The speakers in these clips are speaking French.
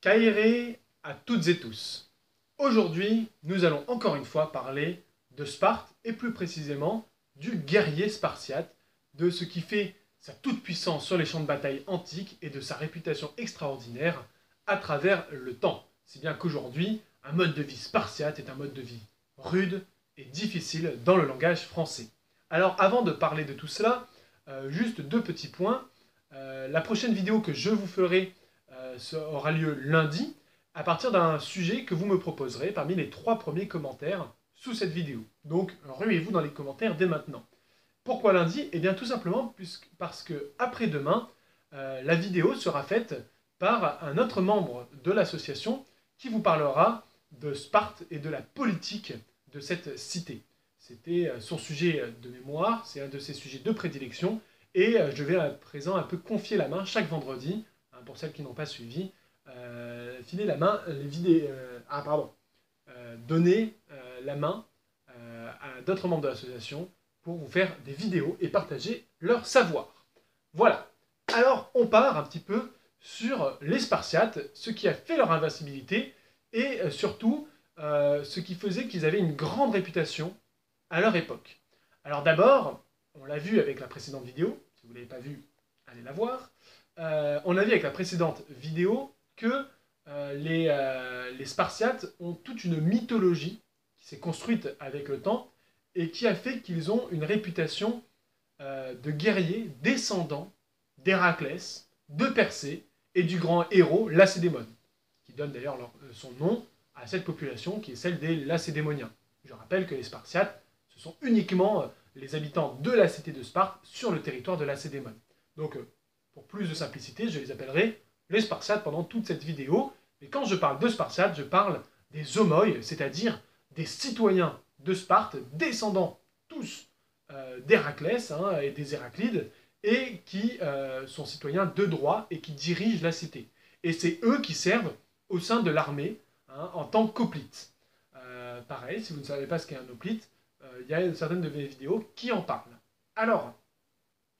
Kairé à toutes et tous. Aujourd'hui, nous allons encore une fois parler de Sparte et plus précisément du guerrier spartiate, de ce qui fait sa toute-puissance sur les champs de bataille antiques et de sa réputation extraordinaire à travers le temps. Si bien qu'aujourd'hui, un mode de vie spartiate est un mode de vie rude et difficile dans le langage français. Alors avant de parler de tout cela, juste deux petits points. La prochaine vidéo que je vous ferai aura lieu lundi, à partir d'un sujet que vous me proposerez parmi les 3 premiers commentaires sous cette vidéo. Donc, ruez-vous dans les commentaires dès maintenant. Pourquoi lundi? Eh bien, tout simplement parce que après-demain, la vidéo sera faite par un autre membre de l'association qui vous parlera de Sparte et de la politique de cette cité. C'était son sujet de mémoire, c'est un de ses sujets de prédilection, et je vais à présent un peu confier la main chaque vendredi, pour celles qui n'ont pas suivi, filer la main, donner la main à d'autres membres de l'association pour vous faire des vidéos et partager leur savoir. Voilà. Alors, on part un petit peu sur les Spartiates, ce qui a fait leur invincibilité, et surtout, ce qui faisait qu'ils avaient une grande réputation à leur époque. Alors d'abord, on l'a vu avec la précédente vidéo, si vous ne l'avez pas vue, allez la voir. On a vu avec la précédente vidéo que les Spartiates ont toute une mythologie qui s'est construite avec le temps et qui a fait qu'ils ont une réputation de guerriers descendants d'Héraclès, de Persée et du grand héros Lacédémone, qui donne d'ailleurs son nom à cette population qui est celle des Lacédémoniens. Je rappelle que les Spartiates, ce sont uniquement les habitants de la cité de Sparte sur le territoire de Lacédémone. Donc, pour plus de simplicité, je les appellerai les Spartiates pendant toute cette vidéo. Et quand je parle de Spartiates, je parle des homoi, c'est-à-dire des citoyens de Sparte, descendants tous d'Héraclès et des Héraclides, et qui sont citoyens de droit et qui dirigent la cité. Et c'est eux qui servent au sein de l'armée en tant qu'hoplites. Pareil, si vous ne savez pas ce qu'est un hoplite, il y a certaines de mes vidéos qui en parlent. Alors,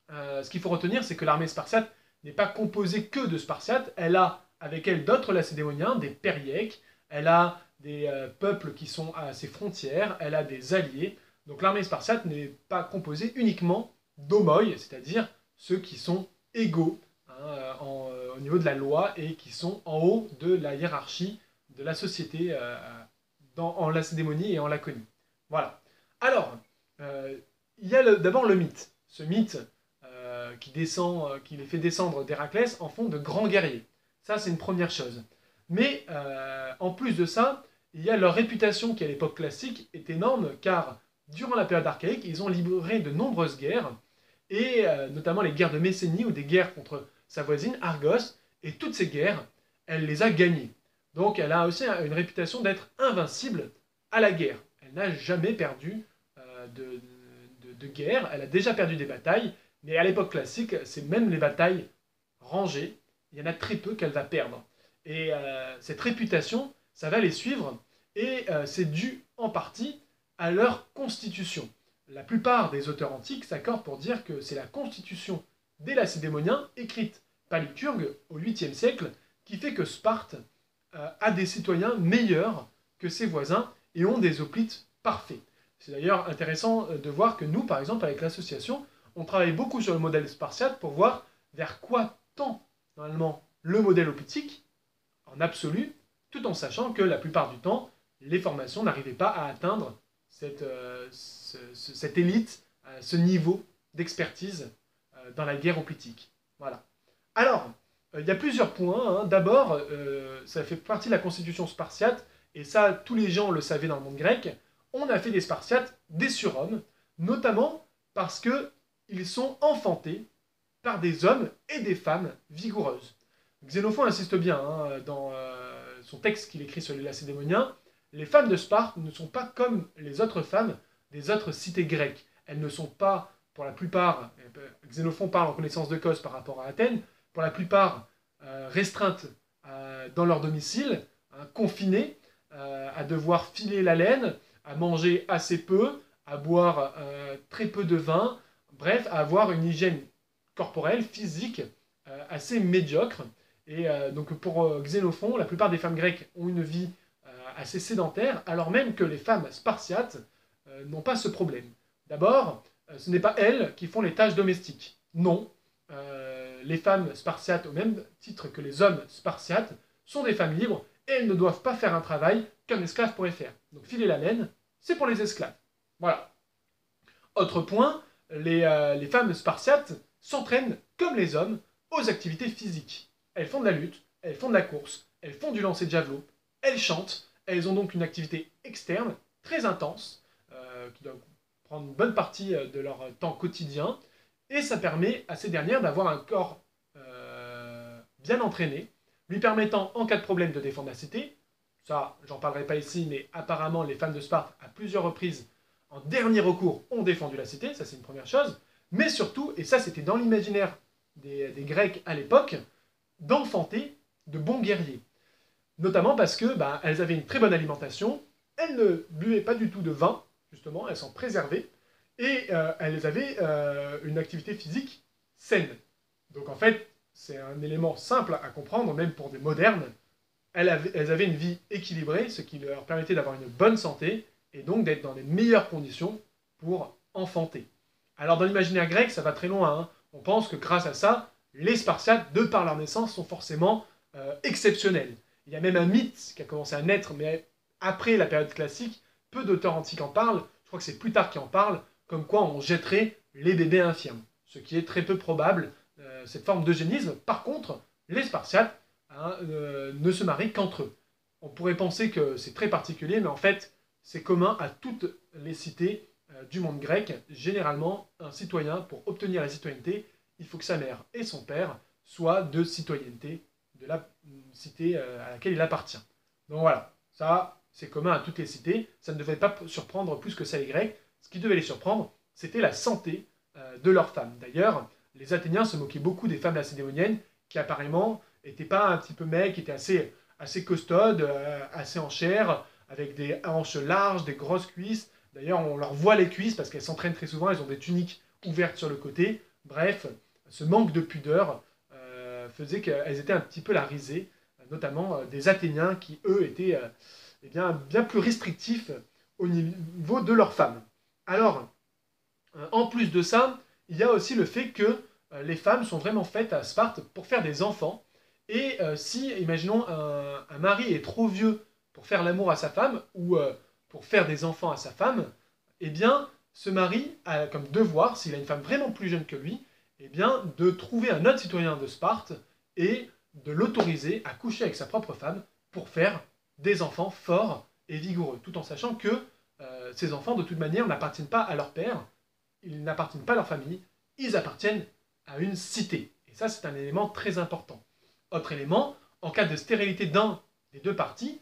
ce qu'il faut retenir, c'est que l'armée spartiate n'est pas composée que de Spartiates, elle a avec elle d'autres Lacédémoniens, des Périèques, elle a des peuples qui sont à ses frontières, elle a des alliés. Donc l'armée spartiate n'est pas composée uniquement d'homoi, c'est-à-dire ceux qui sont égaux au niveau de la loi et qui sont en haut de la hiérarchie de la société en Lacédémonie et en Laconie. Voilà. Alors, il y a d'abord le mythe. Ce mythe qui les fait descendre d'Héraclès en font de grands guerriers. Ça, c'est une première chose. Mais en plus de ça, il y a leur réputation qui, à l'époque classique, est énorme, car durant la période archaïque, ils ont livré de nombreuses guerres, et notamment les guerres de Messénie ou des guerres contre sa voisine Argos, et toutes ces guerres, elle les a gagnées. Donc elle a aussi une réputation d'être invincible à la guerre. Elle n'a jamais perdu de guerre, elle a déjà perdu des batailles, mais à l'époque classique, c'est même les batailles rangées, il y en a très peu qu'elle va perdre. Et cette réputation, ça va les suivre, et c'est dû en partie à leur constitution. La plupart des auteurs antiques s'accordent pour dire que c'est la constitution des Lacédémoniens, écrite par Lycurgue au 8e siècle, qui fait que Sparte a des citoyens meilleurs que ses voisins et ont des hoplites parfaits. C'est d'ailleurs intéressant de voir que nous, par exemple, avec l'association, on travaille beaucoup sur le modèle spartiate pour voir vers quoi tend, normalement, le modèle hoplitique, en absolu, tout en sachant que la plupart du temps, les formations n'arrivaient pas à atteindre cette élite, ce niveau d'expertise dans la guerre hoplitique. Voilà. Alors, il y a plusieurs points. D'abord, ça fait partie de la constitution spartiate, et ça, tous les gens le savaient dans le monde grec, on a fait des Spartiates des surhommes, notamment parce qu'ils sont enfantés par des hommes et des femmes vigoureuses. Xénophon insiste bien dans son texte qu'il écrit sur les Lacédémoniens, les femmes de Sparte ne sont pas comme les autres femmes des autres cités grecques. Elles ne sont pas, pour la plupart, Xénophon parle en connaissance de cause par rapport à Athènes, pour la plupart restreintes dans leur domicile, confinées, à devoir filer la laine, à manger assez peu, à boire très peu de vin, bref, à avoir une hygiène corporelle, physique, assez médiocre. Et donc pour Xénophon, la plupart des femmes grecques ont une vie assez sédentaire, alors même que les femmes spartiates n'ont pas ce problème. D'abord, ce n'est pas elles qui font les tâches domestiques. Non, les femmes spartiates, au même titre que les hommes spartiates, sont des femmes libres et elles ne doivent pas faire un travail qu'un esclave pourrait faire. Donc filer la laine, c'est pour les esclaves. Voilà. Autre point, les femmes spartiates s'entraînent comme les hommes aux activités physiques. Elles font de la lutte, elles font de la course, elles font du lancer de javelot, elles chantent, elles ont donc une activité externe très intense qui doit prendre une bonne partie de leur temps quotidien et ça permet à ces dernières d'avoir un corps bien entraîné, lui permettant en cas de problème de défendre la cité. Ça, j'en parlerai pas ici, mais apparemment les femmes de Sparte, à plusieurs reprises, en dernier recours, ont défendu la cité, ça c'est une première chose, mais surtout, et ça c'était dans l'imaginaire des Grecs à l'époque, d'enfanter de bons guerriers. Notamment parce que elles avaient une très bonne alimentation, elles ne buvaient pas du tout de vin, justement, elles s'en préservaient, et elles avaient une activité physique saine. Donc en fait, c'est un élément simple à comprendre, même pour des modernes. Elles avaient une vie équilibrée, ce qui leur permettait d'avoir une bonne santé, et donc d'être dans les meilleures conditions pour enfanter. Alors dans l'imaginaire grec, ça va très loin. Hein. On pense que grâce à ça, les Spartiates, de par leur naissance, sont forcément exceptionnels. Il y a même un mythe qui a commencé à naître, mais après la période classique, peu d'auteurs antiques en parlent, je crois que c'est Plutarque qui en parle, comme quoi on jetterait les bébés infirmes, ce qui est très peu probable, cette forme d'eugénisme. Par contre, les Spartiates ne se marient qu'entre eux. On pourrait penser que c'est très particulier, mais en fait, c'est commun à toutes les cités du monde grec. Généralement, un citoyen, pour obtenir la citoyenneté, il faut que sa mère et son père soient de citoyenneté de la cité à laquelle il appartient. Donc voilà, ça, c'est commun à toutes les cités. Ça ne devait pas surprendre plus que ça les Grecs. Ce qui devait les surprendre, c'était la santé de leurs femmes. D'ailleurs, les Athéniens se moquaient beaucoup des femmes lacédémoniennes qui apparemment n'étaient pas un petit peu maigres, qui étaient assez costaudes, assez en chair, avec des hanches larges, des grosses cuisses. D'ailleurs, on leur voit les cuisses parce qu'elles s'entraînent très souvent, elles ont des tuniques ouvertes sur le côté. Bref, ce manque de pudeur faisait qu'elles étaient un petit peu la risée, notamment des Athéniens qui, eux, étaient bien plus restrictifs au niveau de leurs femmes. Alors, en plus de ça, il y a aussi le fait que les femmes sont vraiment faites à Sparte pour faire des enfants. Et si, imaginons, un mari est trop vieux pour faire l'amour à sa femme, ou pour faire des enfants à sa femme, eh bien, ce mari a comme devoir, s'il a une femme vraiment plus jeune que lui, eh bien, de trouver un autre citoyen de Sparte et de l'autoriser à coucher avec sa propre femme pour faire des enfants forts et vigoureux, tout en sachant que ces enfants, de toute manière, n'appartiennent pas à leur père, ils n'appartiennent pas à leur famille, ils appartiennent à une cité. Et ça, c'est un élément très important. Autre élément, en cas de stérilité d'un des deux parties,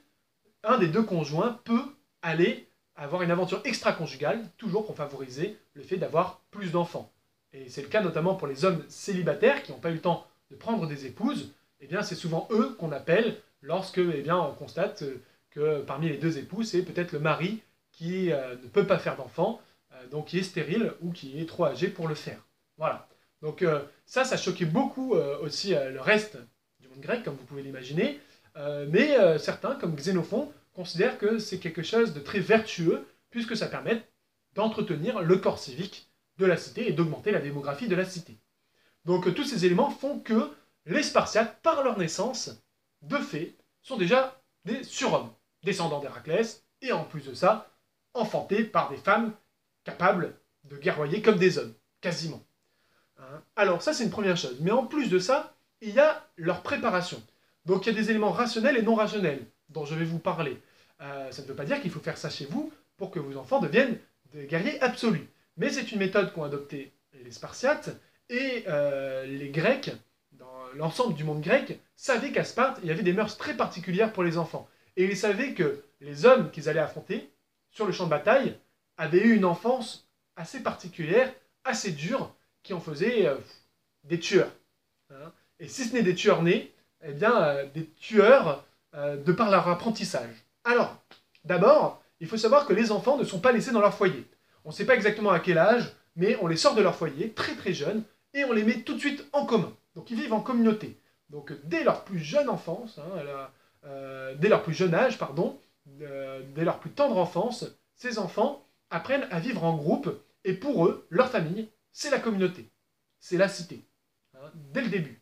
un des deux conjoints peut aller avoir une aventure extra-conjugale, toujours pour favoriser le fait d'avoir plus d'enfants. Et c'est le cas notamment pour les hommes célibataires qui n'ont pas eu le temps de prendre des épouses. Eh bien, c'est souvent eux qu'on appelle lorsque on constate que parmi les deux époux, c'est peut-être le mari qui ne peut pas faire d'enfants, donc qui est stérile ou qui est trop âgé pour le faire. Voilà. Donc ça choquait beaucoup aussi le reste du monde grec, comme vous pouvez l'imaginer. Mais certains, comme Xénophon, considèrent que c'est quelque chose de très vertueux, puisque ça permet d'entretenir le corps civique de la cité et d'augmenter la démographie de la cité. Donc tous ces éléments font que les Spartiates, par leur naissance, de fait, sont déjà des surhommes, descendants d'Héraclès, et en plus de ça, enfantés par des femmes capables de guerroyer comme des hommes, quasiment. Alors ça c'est une première chose, mais en plus de ça, il y a leur préparation. Donc il y a des éléments rationnels et non rationnels dont je vais vous parler. Ça ne veut pas dire qu'il faut faire ça chez vous pour que vos enfants deviennent des guerriers absolus. Mais c'est une méthode qu'ont adoptée les Spartiates et les Grecs, dans l'ensemble du monde grec, savaient qu'à Sparte, il y avait des mœurs très particulières pour les enfants. Et ils savaient que les hommes qu'ils allaient affronter sur le champ de bataille avaient eu une enfance assez particulière, assez dure, qui en faisait des tueurs. Et si ce n'est des tueurs nés, eh bien, des tueurs de par leur apprentissage. Alors, d'abord, il faut savoir que les enfants ne sont pas laissés dans leur foyer. On ne sait pas exactement à quel âge, mais on les sort de leur foyer, très très jeunes, et on les met tout de suite en commun. Donc ils vivent en communauté. Donc dès leur plus jeune enfance, dès leur plus jeune âge, pardon, dès leur plus tendre enfance, ces enfants apprennent à vivre en groupe, et pour eux, leur famille, c'est la communauté, c'est la cité, dès le début.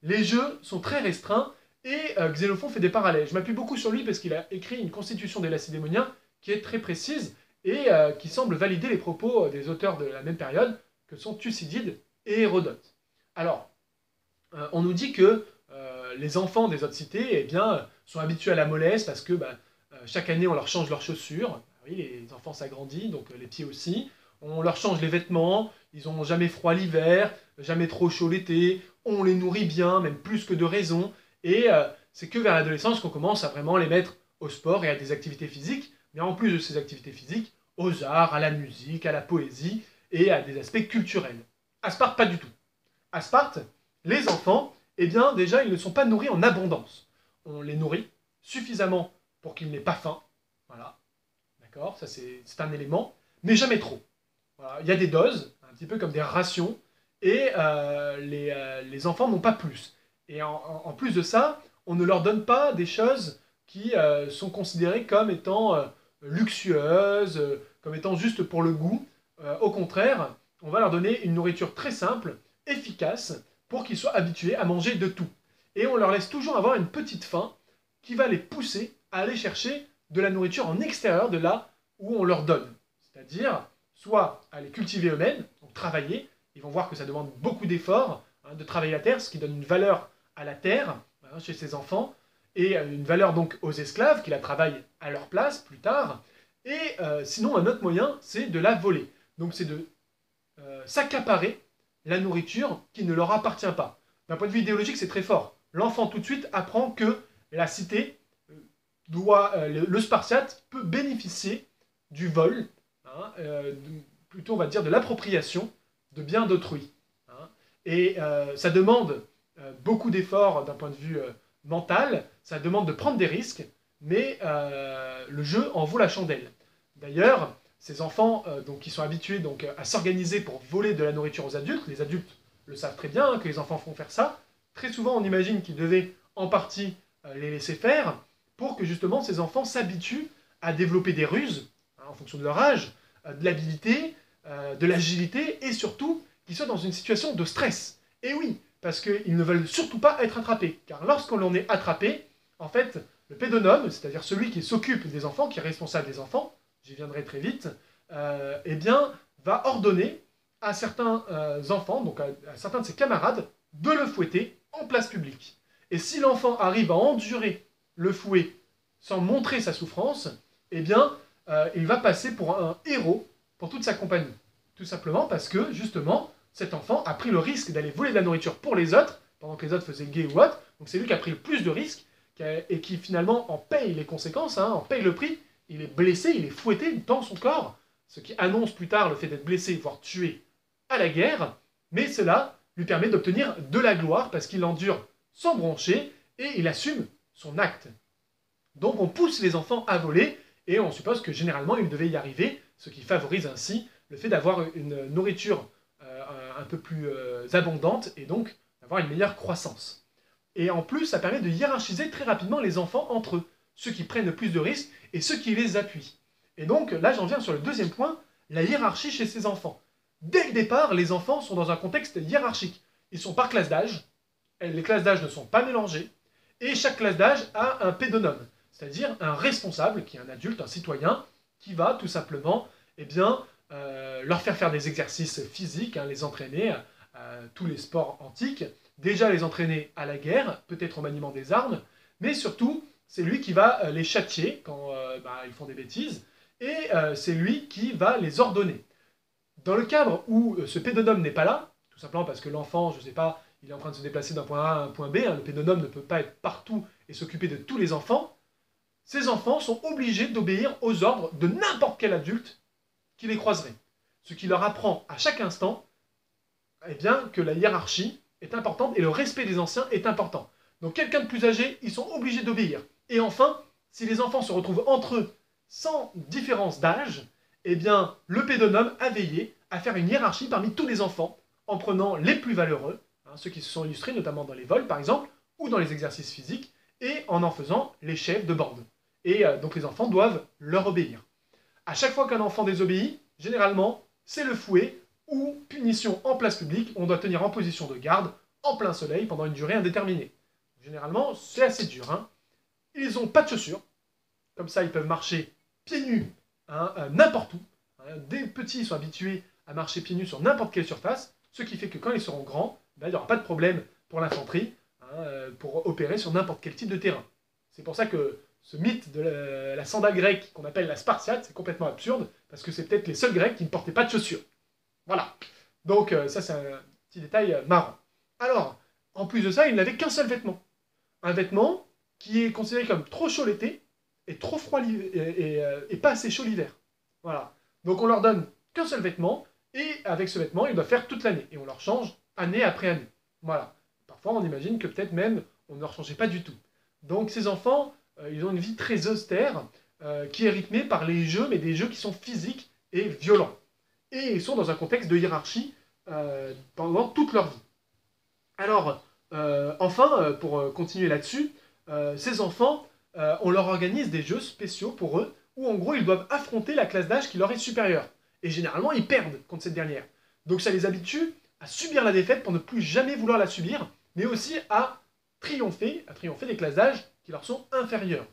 Les jeux sont très restreints, et Xénophon fait des parallèles. Je m'appuie beaucoup sur lui parce qu'il a écrit une constitution des Lacédémoniens qui est très précise, et qui semble valider les propos des auteurs de la même période, que sont Thucydide et Hérodote. Alors, on nous dit que les enfants des autres cités sont habitués à la mollesse parce que chaque année on leur change leurs chaussures. Oui, les enfants s'agrandissent, donc les pieds aussi. On leur change les vêtements, ils n'ont jamais froid l'hiver, jamais trop chaud l'été, on les nourrit bien, même plus que de raison, et c'est que vers l'adolescence qu'on commence à vraiment les mettre au sport et à des activités physiques, mais en plus de ces activités physiques, aux arts, à la musique, à la poésie et à des aspects culturels. À Sparte, pas du tout. À Sparte, les enfants, déjà, ils ne sont pas nourris en abondance. On les nourrit suffisamment pour qu'ils n'aient pas faim. Voilà. D'accord, ça c'est un élément, mais jamais trop. Voilà. Il y a des doses, un petit peu comme des rations, et les enfants n'ont pas plus. Et en plus de ça, on ne leur donne pas des choses qui sont considérées comme étant luxueuses, comme étant juste pour le goût. Au contraire, on va leur donner une nourriture très simple, efficace, pour qu'ils soient habitués à manger de tout. Et on leur laisse toujours avoir une petite faim qui va les pousser à aller chercher de la nourriture en extérieur de là où on leur donne. C'est-à-dire, soit à les cultiver eux-mêmes, donc travailler, ils vont voir que ça demande beaucoup d'efforts, de travailler la terre, ce qui donne une valeur à la terre chez ces enfants, et une valeur donc aux esclaves qui la travaillent à leur place plus tard, et sinon un autre moyen, c'est de la voler. Donc c'est de s'accaparer la nourriture qui ne leur appartient pas. D'un point de vue idéologique, c'est très fort. L'enfant tout de suite apprend que la cité le Spartiate peut bénéficier du vol, plutôt on va dire de l'appropriation de biens d'autrui. Et ça demande beaucoup d'efforts d'un point de vue mental, ça demande de prendre des risques, mais le jeu en vaut la chandelle. D'ailleurs, ces enfants qui sont habitués à s'organiser pour voler de la nourriture aux adultes, les adultes le savent très bien, que les enfants font faire ça, très souvent on imagine qu'ils devaient en partie les laisser faire, pour que justement ces enfants s'habituent à développer des ruses, en fonction de leur âge, de l'habilité, de l'agilité, et surtout qu'ils soient dans une situation de stress. Et oui, parce qu'ils ne veulent surtout pas être attrapés, car lorsqu'on l'on est attrapé, en fait, le pédonome, c'est-à-dire celui qui s'occupe des enfants, qui est responsable des enfants, j'y viendrai très vite, va ordonner à certains enfants, donc à certains de ses camarades, de le fouetter en place publique. Et si l'enfant arrive à endurer le fouet sans montrer sa souffrance, il va passer pour un héros pour toute sa compagnie. Tout simplement parce que, justement, cet enfant a pris le risque d'aller voler de la nourriture pour les autres, pendant que les autres faisaient le guet ou autre, donc c'est lui qui a pris le plus de risques, et qui finalement en paye les conséquences, en paye le prix. Il est blessé, il est fouetté dans son corps, ce qui annonce plus tard le fait d'être blessé, voire tué à la guerre, mais cela lui permet d'obtenir de la gloire, parce qu'il endure sans broncher, et il assume son acte. Donc on pousse les enfants à voler, et on suppose que généralement ils devaient y arriver, ce qui favorise ainsi le fait d'avoir une nourriture un peu plus abondante, et donc d'avoir une meilleure croissance. Et en plus, ça permet de hiérarchiser très rapidement les enfants entre eux, ceux qui prennent le plus de risques et ceux qui les appuient. Et donc là j'en viens sur le deuxième point, la hiérarchie chez ces enfants. Dès le départ, les enfants sont dans un contexte hiérarchique. Ils sont par classe d'âge, les classes d'âge ne sont pas mélangées, et chaque classe d'âge a un pédonome, c'est-à-dire un responsable, qui est un adulte, un citoyen, qui va tout simplement leur faire des exercices physiques, les entraîner à tous les sports antiques, déjà les entraîner à la guerre, peut-être au maniement des armes, mais surtout, c'est lui qui va les châtier quand ils font des bêtises, et c'est lui qui va les ordonner. Dans le cadre où ce pédonome n'est pas là, tout simplement parce que l'enfant, je ne sais pas, il est en train de se déplacer d'un point A à un point B, le pédonome ne peut pas être partout et s'occuper de tous les enfants, ces enfants sont obligés d'obéir aux ordres de n'importe quel adulte qui les croiserait. Ce qui leur apprend à chaque instant que la hiérarchie est importante et le respect des anciens est important. Donc quelqu'un de plus âgé, ils sont obligés d'obéir. Et enfin, si les enfants se retrouvent entre eux sans différence d'âge, le pédonome a veillé à faire une hiérarchie parmi tous les enfants, en prenant les plus valeureux, ceux qui se sont illustrés notamment dans les vols par exemple, ou dans les exercices physiques, et en faisant les chefs de bande. Et donc les enfants doivent leur obéir. À chaque fois qu'un enfant désobéit, généralement, c'est le fouet ou punition en place publique, on doit tenir en position de garde, en plein soleil, pendant une durée indéterminée. Généralement, c'est assez dur. Hein. Ils n'ont pas de chaussures, comme ça ils peuvent marcher pieds nus n'importe où. Hein. Des petits sont habitués à marcher pieds nus sur n'importe quelle surface, ce qui fait que quand ils seront grands, ben, il n'y aura pas de problème pour l'infanterie, pour opérer sur n'importe quel type de terrain. C'est pour ça que ce mythe de la sandale grecque qu'on appelle la Spartiate, c'est complètement absurde, parce que c'est peut-être les seuls Grecs qui ne portaient pas de chaussures. Voilà. Donc ça c'est un petit détail marrant. Alors, en plus de ça, ils n'avaient qu'un seul vêtement. Un vêtement qui est considéré comme trop chaud l'été, et trop froid et pas assez chaud l'hiver. Voilà. Donc on leur donne qu'un seul vêtement, et avec ce vêtement, ils doivent faire toute l'année. Et on leur change année après année. Voilà. Parfois, on imagine que peut-être même, on ne leur changeait pas du tout. Donc ces enfants, ils ont une vie très austère, qui est rythmée par les jeux, mais des jeux qui sont physiques et violents. Et ils sont dans un contexte de hiérarchie pendant toute leur vie. Alors, enfin, pour continuer là-dessus, ces enfants, on leur organise des jeux spéciaux pour eux, où en gros, ils doivent affronter la classe d'âge qui leur est supérieure. Et généralement, ils perdent contre cette dernière. Donc ça les habitue à subir la défaite pour ne plus jamais vouloir la subir, mais aussi à triompher des classes d'âge qui leur sont inférieures.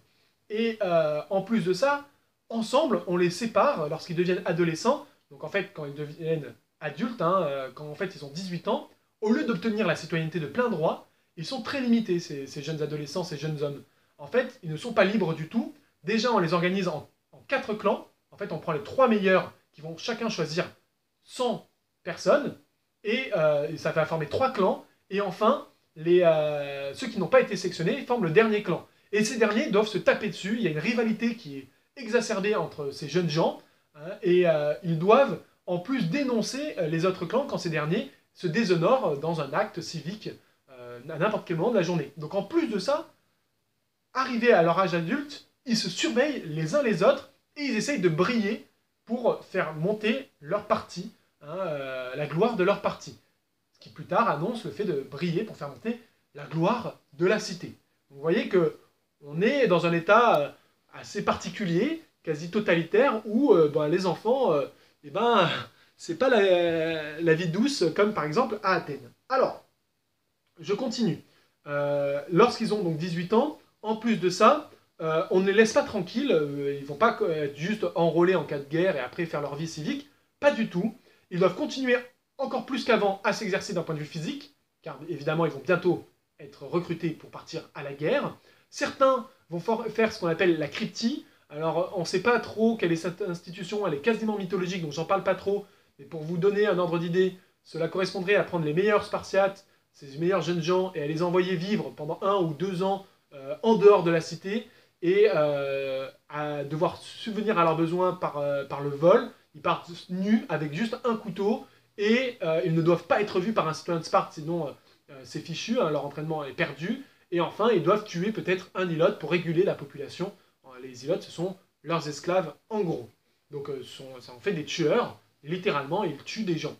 Et en plus de ça, ensemble, on les sépare lorsqu'ils deviennent adolescents. Donc en fait, quand ils deviennent adultes, quand en fait ils ont 18 ans, au lieu d'obtenir la citoyenneté de plein droit, ils sont très limités, ces jeunes adolescents, ces jeunes hommes. En fait, ils ne sont pas libres du tout. Déjà, on les organise en 4 clans. En fait, on prend les 3 meilleurs qui vont chacun choisir 100 personnes. Et ça va former 3 clans. Et enfin, ceux qui n'ont pas été sélectionnés forment le dernier clan. Et ces derniers doivent se taper dessus. Il y a une rivalité qui est exacerbée entre ces jeunes gens. Et ils doivent en plus dénoncer les autres clans quand ces derniers se déshonorent dans un acte civique à n'importe quel moment de la journée. Donc en plus de ça, arrivés à leur âge adulte, ils se surveillent les uns les autres et ils essayent de briller pour faire monter leur parti, la gloire de leur parti. Ce qui plus tard annonce le fait de briller pour faire monter la gloire de la cité. Donc, vous voyez que on est dans un état assez particulier, quasi totalitaire, où les enfants, c'est pas la vie douce comme par exemple à Athènes. Alors, je continue. Lorsqu'ils ont donc 18 ans, en plus de ça, on ne les laisse pas tranquilles, ils ne vont pas être juste enrôlés en cas de guerre et après faire leur vie civique, pas du tout. Ils doivent continuer encore plus qu'avant à s'exercer d'un point de vue physique, car évidemment ils vont bientôt être recrutés pour partir à la guerre. Certains vont faire ce qu'on appelle la cryptie. Alors on ne sait pas trop quelle est cette institution, elle est quasiment mythologique, donc j'en parle pas trop, mais pour vous donner un ordre d'idée, cela correspondrait à prendre les meilleurs Spartiates, ces meilleurs jeunes gens, et à les envoyer vivre pendant 1 ou 2 ans en dehors de la cité, et à devoir subvenir à leurs besoins par le vol. Ils partent nus avec juste un couteau, et ils ne doivent pas être vus par un citoyen de Sparte, sinon c'est fichu, leur entraînement est perdu. Et enfin, ils doivent tuer peut-être un ilote pour réguler la population. Les ilotes, ce sont leurs esclaves en gros. Donc ça en fait des tueurs, littéralement, ils tuent des gens.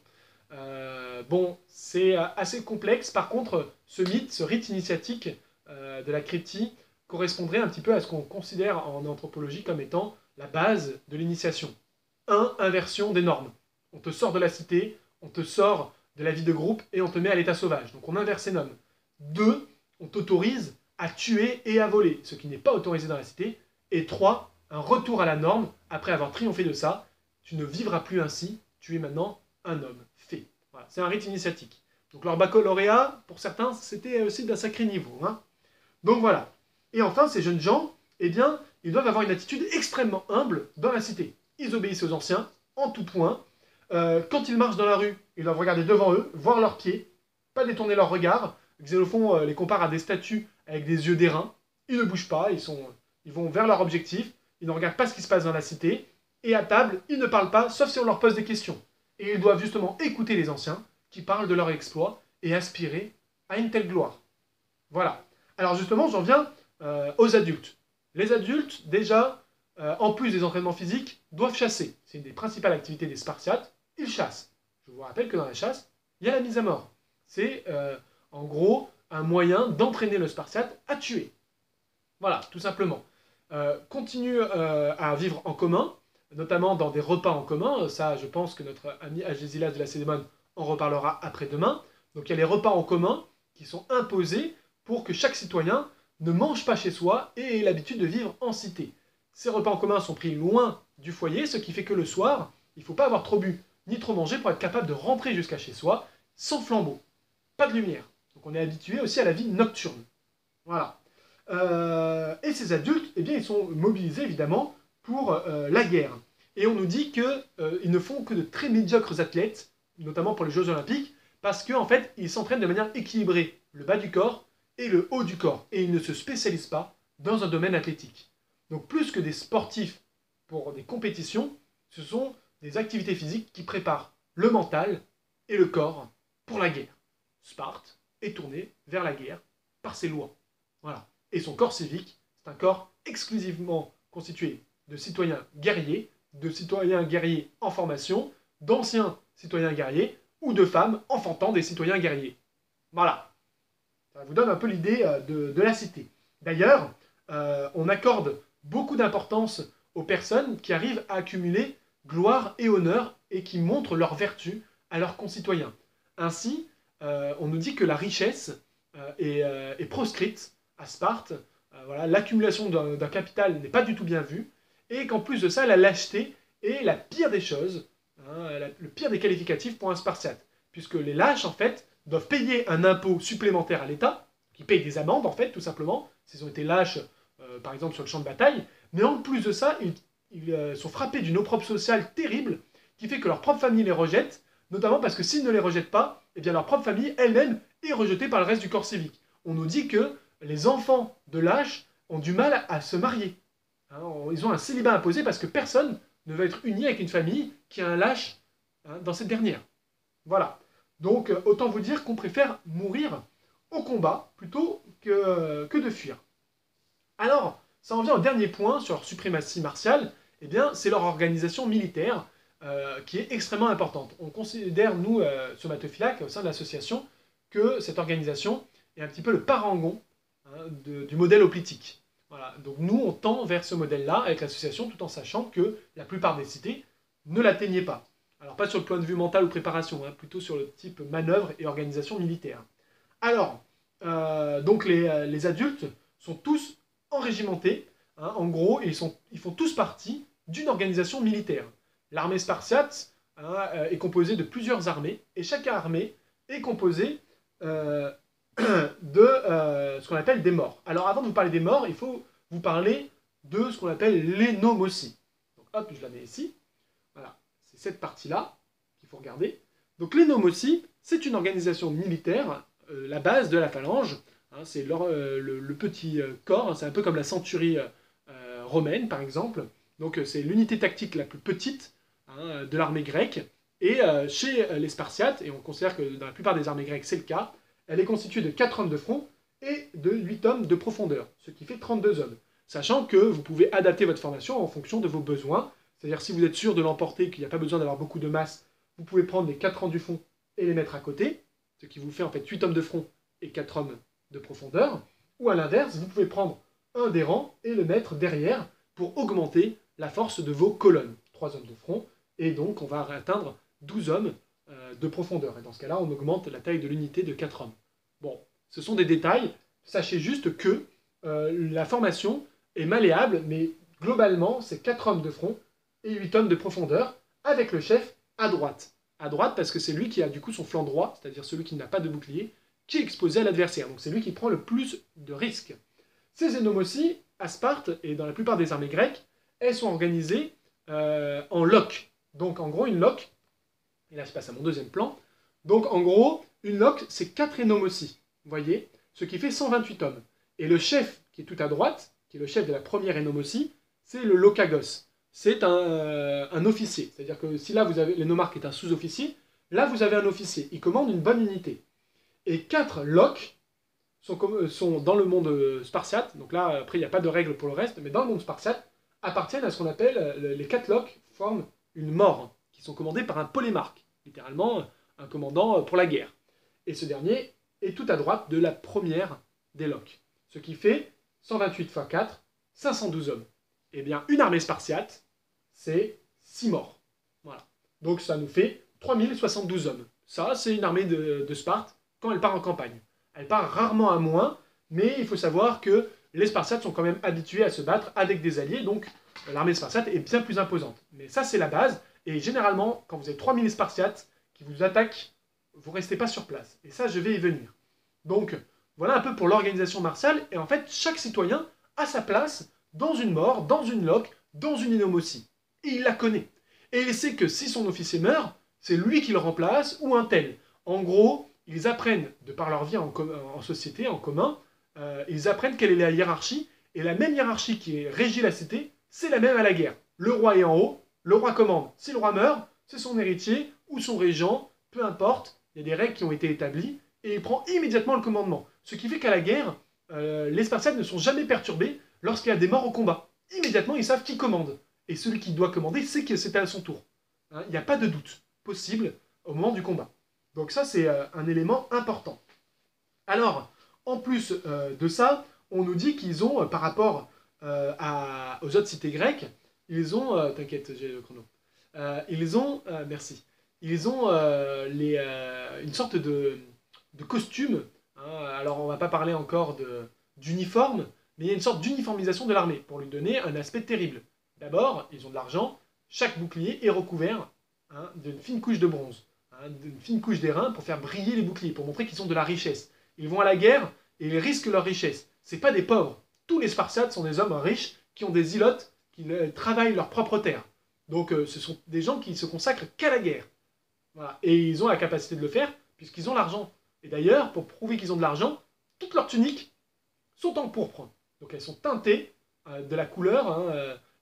C'est assez complexe. Par contre, ce mythe, ce rite initiatique de la cryptie correspondrait un petit peu à ce qu'on considère en anthropologie comme étant la base de l'initiation. Inversion des normes. On te sort de la cité, on te sort de la vie de groupe et on te met à l'état sauvage. Donc on inverse ces normes. 2, on t'autorise à tuer et à voler, ce qui n'est pas autorisé dans la cité. Et 3, un retour à la norme. Après avoir triomphé de ça, tu ne vivras plus ainsi, tu es maintenant un homme fait. Voilà, c'est un rite initiatique. Donc leur baccalauréat, pour certains, c'était aussi d'un sacré niveau. Donc voilà. Et enfin, ces jeunes gens, eh bien, ils doivent avoir une attitude extrêmement humble dans la cité. Ils obéissent aux anciens, en tout point. Quand ils marchent dans la rue, ils doivent regarder devant eux, voir leurs pieds, pas détourner leur regard. Xénophon les compare à des statues avec des yeux d'airain. Ils ne bougent pas, ils vont vers leur objectif, ils ne regardent pas ce qui se passe dans la cité. Et à table, ils ne parlent pas, sauf si on leur pose des questions. Et ils doivent justement écouter les anciens, qui parlent de leur exploit, et aspirer à une telle gloire. Voilà. Alors justement, j'en viens aux adultes. Les adultes, déjà, en plus des entraînements physiques, doivent chasser. C'est une des principales activités des Spartiates. Ils chassent. Je vous rappelle que dans la chasse, il y a la mise à mort. C'est, en gros, un moyen d'entraîner le Spartiate à tuer. Voilà, tout simplement. Continue à vivre en commun, notamment dans des repas en commun. Ça, je pense que notre ami Agésilas de Lacédémone en reparlera après-demain. Donc il y a les repas en commun qui sont imposés pour que chaque citoyen ne mange pas chez soi et ait l'habitude de vivre en cité. Ces repas en commun sont pris loin du foyer, ce qui fait que le soir, il ne faut pas avoir trop bu ni trop mangé pour être capable de rentrer jusqu'à chez soi sans flambeau, pas de lumière. Donc on est habitué aussi à la vie nocturne. Voilà. Et ces adultes, eh bien, ils sont mobilisés évidemment pour la guerre. Et on nous dit qu'ils ne font que de très médiocres athlètes, notamment pour les Jeux Olympiques, parce qu'en fait, ils s'entraînent de manière équilibrée, le bas du corps et le haut du corps, et ils ne se spécialisent pas dans un domaine athlétique. Donc plus que des sportifs pour des compétitions, ce sont des activités physiques qui préparent le mental et le corps pour la guerre. Sparte est tourné vers la guerre par ses lois. Voilà. Et son corps civique, c'est un corps exclusivement constitué de citoyens guerriers en formation, d'anciens citoyens guerriers ou de femmes enfantant des citoyens guerriers. Voilà. Ça vous donne un peu l'idée de la cité. D'ailleurs, on accorde beaucoup d'importance aux personnes qui arrivent à accumuler gloire et honneur et qui montrent leur vertu à leurs concitoyens. Ainsi, on nous dit que la richesse est proscrite à Sparte. Voilà, l'accumulation d'un capital n'est pas du tout bien vue, et qu'en plus de ça, la lâcheté est la pire des choses, le pire des qualificatifs pour un Spartiate, puisque les lâches, en fait, doivent payer un impôt supplémentaire à l'État, qui paye des amendes, en fait, tout simplement, s'ils ont été lâches, par exemple, sur le champ de bataille, mais en plus de ça, ils sont frappés d'une opprobre sociale terrible, qui fait que leur propre famille les rejette, notamment parce que s'ils ne les rejettent pas, eh bien leur propre famille elle-même est rejetée par le reste du corps civique. On nous dit que les enfants de lâches ont du mal à se marier. Ils ont un célibat imposé parce que personne ne veut être uni avec une famille qui a un lâche dans cette dernière. Voilà. Donc autant vous dire qu'on préfère mourir au combat plutôt que de fuir. Alors, ça en vient au dernier point sur leur suprématie martiale, eh bien, c'est leur organisation militaire qui est extrêmement importante. On considère, nous, sur Matophylac, au sein de l'association, que cette organisation est un petit peu le parangon du modèle hoplitique. Voilà. Donc nous, on tend vers ce modèle-là avec l'association, tout en sachant que la plupart des cités ne l'atteignaient pas. Alors pas sur le point de vue mental ou préparation, plutôt sur le type manœuvre et organisation militaire. Alors, donc les adultes sont tous enrégimentés. En gros, ils font tous partie d'une organisation militaire. L'armée spartiate est composée de plusieurs armées, et chaque armée est composée de ce qu'on appelle des morts. Alors avant de vous parler des morts, il faut vous parler de ce qu'on appelle l'énomotie. Donc hop, je la mets ici. Voilà, c'est cette partie-là qu'il faut regarder. Donc l'énomotie, c'est une organisation militaire, la base de la phalange. C'est le petit corps, c'est un peu comme la centurie romaine par exemple. Donc c'est l'unité tactique la plus petite de l'armée grecque. Et chez les Spartiates, et on considère que dans la plupart des armées grecques c'est le cas, elle est constituée de 4 hommes de front et de 8 hommes de profondeur, ce qui fait 32 hommes. Sachant que vous pouvez adapter votre formation en fonction de vos besoins. C'est-à-dire si vous êtes sûr de l'emporter, qu'il n'y a pas besoin d'avoir beaucoup de masse, vous pouvez prendre les 4 hommes du front et les mettre à côté, ce qui vous fait en fait 8 hommes de front et 4 hommes de profondeur. Ou à l'inverse, vous pouvez prendre un des rangs et le mettre derrière pour augmenter la force de vos colonnes. 3 hommes de front, et donc on va atteindre 12 hommes de profondeur. Et dans ce cas-là, on augmente la taille de l'unité de 4 hommes. Bon, ce sont des détails. Sachez juste que la formation est malléable, mais globalement, c'est 4 hommes de front et 8 hommes de profondeur, avec le chef à droite. À droite parce que c'est lui qui a du coup son flanc droit, c'est-à-dire celui qui n'a pas de bouclier, qui est exposé à l'adversaire. Donc c'est lui qui prend le plus de risques. Ces énomoties, à Sparte et dans la plupart des armées grecques, elles sont organisées en loques. Donc en gros, une loque, et là je passe à mon deuxième plan, donc en gros, une loque, c'est 4 énomoties, vous voyez, ce qui fait 128 hommes. Et le chef qui est tout à droite, qui est le chef de la première énomotie, c'est le lokagos. C'est un officier. C'est-à-dire que si là, vous avez l'énomarque est un sous-officier, là, vous avez un officier. Il commande une bonne unité. Et 4 loques sont dans le monde spartiate. Donc là, après, il n'y a pas de règle pour le reste, mais dans le monde spartiate, appartiennent à ce qu'on appelle, les 4 loques forment une mort, qui sont commandés par un polémarque. Littéralement, un commandant pour la guerre. Et ce dernier et tout à droite de la première des loques. Ce qui fait 128 x 4, 512 hommes. Eh bien, une armée spartiate, c'est 6 morts. Voilà. Donc ça nous fait 3072 hommes. Ça, c'est une armée de Sparte quand elle part en campagne. Elle part rarement à moins, mais il faut savoir que les Spartiates sont quand même habitués à se battre avec des alliés, donc l'armée spartiate est bien plus imposante. Mais ça, c'est la base, et généralement, quand vous avez 3000 Spartiates qui vous attaquent, vous ne restez pas sur place. Et ça, je vais y venir. Donc, voilà un peu pour l'organisation martiale, et en fait, chaque citoyen a sa place dans une mort, dans une loque, dans une inomossie. Et il la connaît. Et il sait que si son officier meurt, c'est lui qui le remplace, ou un tel. En gros, ils apprennent, de par leur vie en société, en commun, ils apprennent quelle est la hiérarchie, et la même hiérarchie qui régit la cité, c'est la même à la guerre. Le roi est en haut, le roi commande. Si le roi meurt, c'est son héritier ou son régent, peu importe, il y a des règles qui ont été établies, et il prend immédiatement le commandement. Ce qui fait qu'à la guerre, les Spartiates ne sont jamais perturbés lorsqu'il y a des morts au combat. Immédiatement, ils savent qui commande. Et celui qui doit commander sait que c'est à son tour. Hein, il n'y a pas de doute possible au moment du combat. Donc ça, c'est un élément important. Alors, en plus de ça, on nous dit qu'ils ont, par rapport aux autres cités grecques, ils ont... T'inquiète, j'ai le chrono. Ils ont... merci. Ils ont une sorte de costume. Hein, alors, on ne va pas parler encore d'uniforme, mais il y a une sorte d'uniformisation de l'armée, pour lui donner un aspect terrible. D'abord, ils ont de l'argent. Chaque bouclier est recouvert d'une fine couche de bronze, d'une fine couche d'airain pour faire briller les boucliers, pour montrer qu'ils ont de la richesse. Ils vont à la guerre et ils risquent leur richesse. Ce pas des pauvres. Tous les Spartiates sont des hommes riches qui ont des ilotes, qui travaillent leur propre terre. Donc ce sont des gens qui se consacrent qu'à la guerre. Voilà. Et ils ont la capacité de le faire puisqu'ils ont l'argent. Et d'ailleurs, pour prouver qu'ils ont de l'argent, toutes leurs tuniques sont en pourpre. Donc elles sont teintées de la couleur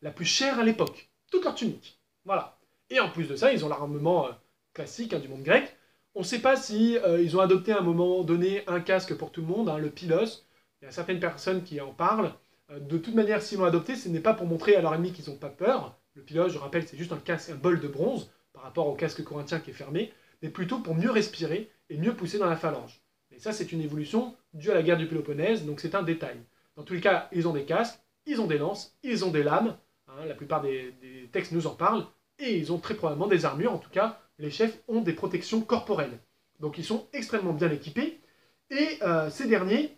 la plus chère à l'époque. Toutes leurs tuniques. Voilà. Et en plus de ça, ils ont l'armement classique du monde grec. On ne sait pas si ils ont adopté à un moment donné un casque pour tout le monde, le pylos. Il y a certaines personnes qui en parlent. De toute manière, s'ils l'ont adopté, ce n'est pas pour montrer à leurs ennemis qu'ils n'ont pas peur. Le pylos, je rappelle, c'est juste un casque, un bol de bronze par rapport au casque corinthien qui est fermé, mais plutôt pour mieux respirer et mieux pousser dans la phalange. Et ça, c'est une évolution due à la guerre du Péloponnèse, donc c'est un détail. Dans tous les cas, ils ont des casques, ils ont des lances, ils ont des lames. La plupart des textes nous en parlent. Et ils ont très probablement des armures, en tout cas, les chefs ont des protections corporelles. Donc ils sont extrêmement bien équipés, et ces derniers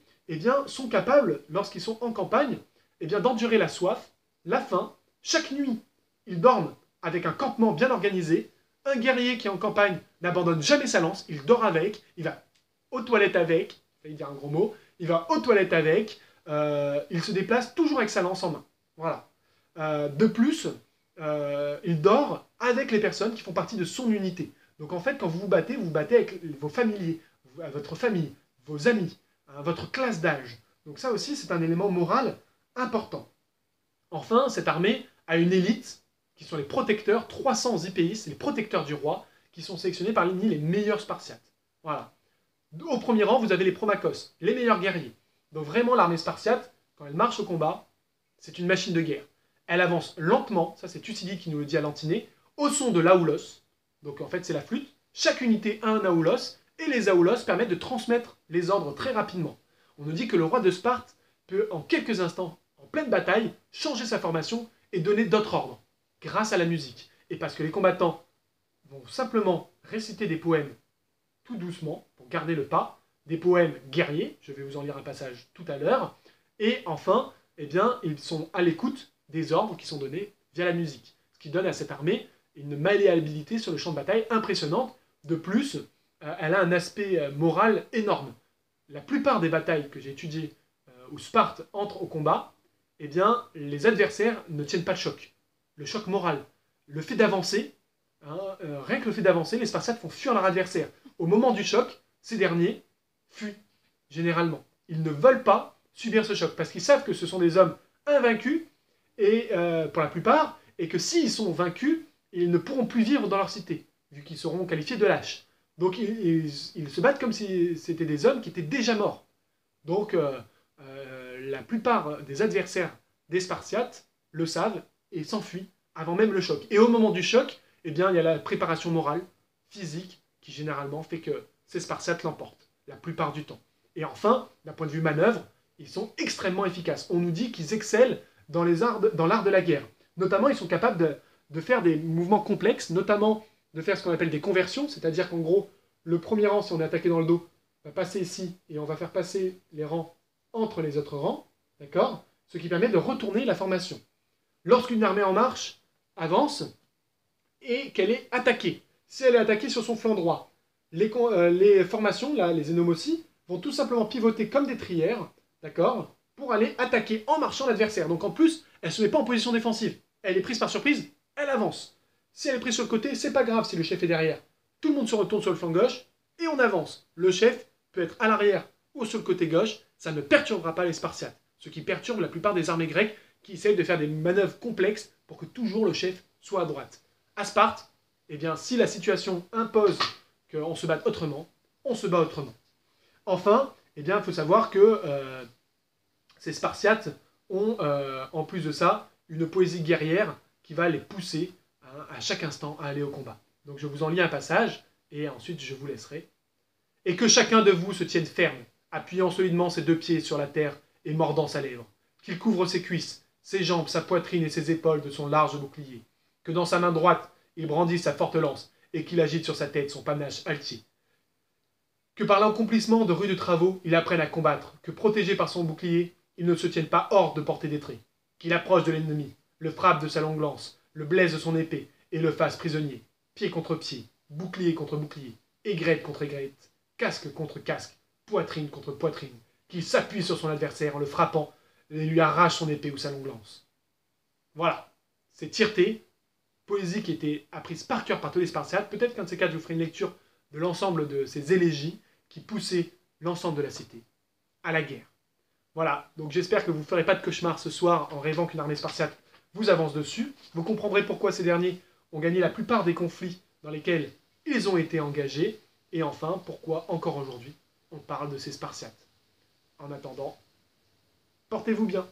sont capables, lorsqu'ils sont en campagne, d'endurer la soif, la faim. Chaque nuit, ils dorment avec un campement bien organisé. Un guerrier qui est en campagne n'abandonne jamais sa lance, il dort avec, il va aux toilettes avec, il va dire un gros mot, il va aux toilettes avec, il se déplace toujours avec sa lance en main. Voilà. De plus, il dort avec les personnes qui font partie de son unité. Donc en fait, quand vous vous battez avec vos familiers, votre famille, vos amis, votre classe d'âge. Donc ça aussi, c'est un élément moral important. Enfin, cette armée a une élite, qui sont les protecteurs, 300 hypéistes, les protecteurs du roi, qui sont sélectionnés parmi les meilleurs Spartiates. Voilà. Au premier rang, vous avez les Promachos, les meilleurs guerriers. Donc vraiment, l'armée spartiate, quand elle marche au combat, c'est une machine de guerre. Elle avance lentement, ça c'est Thucydide qui nous le dit à l'Antiné, au son de l'aoulos. Donc en fait c'est la flûte. Chaque unité a un aoulos, et les aoulos permettent de transmettre les ordres très rapidement. On nous dit que le roi de Sparte peut en quelques instants, en pleine bataille, changer sa formation et donner d'autres ordres, grâce à la musique. Et parce que les combattants vont simplement réciter des poèmes tout doucement, pour garder le pas, des poèmes guerriers, je vais vous en lire un passage tout à l'heure, et enfin, ils sont à l'écoute des ordres qui sont donnés via la musique. Ce qui donne à cette armée une malléabilité sur le champ de bataille impressionnante. De plus, elle a un aspect moral énorme. La plupart des batailles que j'ai étudiées où Sparte entre au combat, les adversaires ne tiennent pas le choc. Le choc moral. Le fait d'avancer, rien que le fait d'avancer, les Spartiates font fuir leur adversaire. Au moment du choc, ces derniers fuient, généralement. Ils ne veulent pas subir ce choc, parce qu'ils savent que ce sont des hommes invaincus, et pour la plupart, et que s'ils sont vaincus, ils ne pourront plus vivre dans leur cité, vu qu'ils seront qualifiés de lâches. Donc ils se battent comme si c'était des hommes qui étaient déjà morts. Donc la plupart des adversaires des Spartiates le savent et s'enfuient avant même le choc. Et au moment du choc, il y a la préparation morale, physique, qui généralement fait que ces Spartiates l'emportent. la plupart du temps. Et enfin, d'un point de vue manœuvre, ils sont extrêmement efficaces. On nous dit qu'ils excellent dans l'art de la guerre. Notamment, ils sont capables de faire des mouvements complexes, notamment de faire ce qu'on appelle des conversions, c'est-à-dire qu'en gros, le premier rang, si on est attaqué dans le dos, va passer ici, et on va faire passer les rangs entre les autres rangs, d'accord? Ce qui permet de retourner la formation. Lorsqu'une armée en marche avance, et qu'elle est attaquée, si elle est attaquée sur son flanc droit, les formations, là, les énomoties, vont tout simplement pivoter comme des trières, d'accord, pour aller attaquer en marchant l'adversaire. Donc en plus, elle ne se met pas en position défensive. Elle est prise par surprise, elle avance. Si elle est prise sur le côté, c'est pas grave si le chef est derrière. Tout le monde se retourne sur le flanc gauche et on avance. Le chef peut être à l'arrière ou sur le côté gauche, ça ne perturbera pas les Spartiates. Ce qui perturbe la plupart des armées grecques qui essayent de faire des manœuvres complexes pour que toujours le chef soit à droite. À Sparte, eh bien, si la situation impose qu'on se batte autrement, on se bat autrement. Enfin, eh bien, il faut savoir que ces Spartiates ont, en plus de ça, une poésie guerrière qui va les pousser à chaque instant à aller au combat. Donc je vous en lis un passage, et ensuite je vous laisserai. « Et que chacun de vous se tienne ferme, appuyant solidement ses deux pieds sur la terre et mordant sa lèvre. Qu'il couvre ses cuisses, ses jambes, sa poitrine et ses épaules de son large bouclier. Que dans sa main droite, il brandisse sa forte lance, et qu'il agite sur sa tête son panache altier. Que par l'accomplissement de rudes travaux, il apprenne à combattre, que protégé par son bouclier, il ne se tienne pas hors de portée des traits. Qu'il approche de l'ennemi, le frappe de sa longue lance, le blesse de son épée, et le fasse prisonnier. Pied contre pied, bouclier contre bouclier, aigrette contre aigrette, casque contre casque, poitrine contre poitrine, qu'il s'appuie sur son adversaire en le frappant et lui arrache son épée ou sa longue lance. » Voilà, c'est Tirtée, poésie qui était apprise par cœur par tous les Spartiates. Peut-être qu'un de ces quatre, je vous ferai une lecture de l'ensemble de ces élégies qui poussaient l'ensemble de la cité à la guerre. Voilà, donc j'espère que vous ne ferez pas de cauchemar ce soir en rêvant qu'une armée spartiate vous avance dessus. Vous comprendrez pourquoi ces derniers ont gagné la plupart des conflits dans lesquels ils ont été engagés. Et enfin, pourquoi encore aujourd'hui on parle de ces Spartiates. En attendant, portez-vous bien.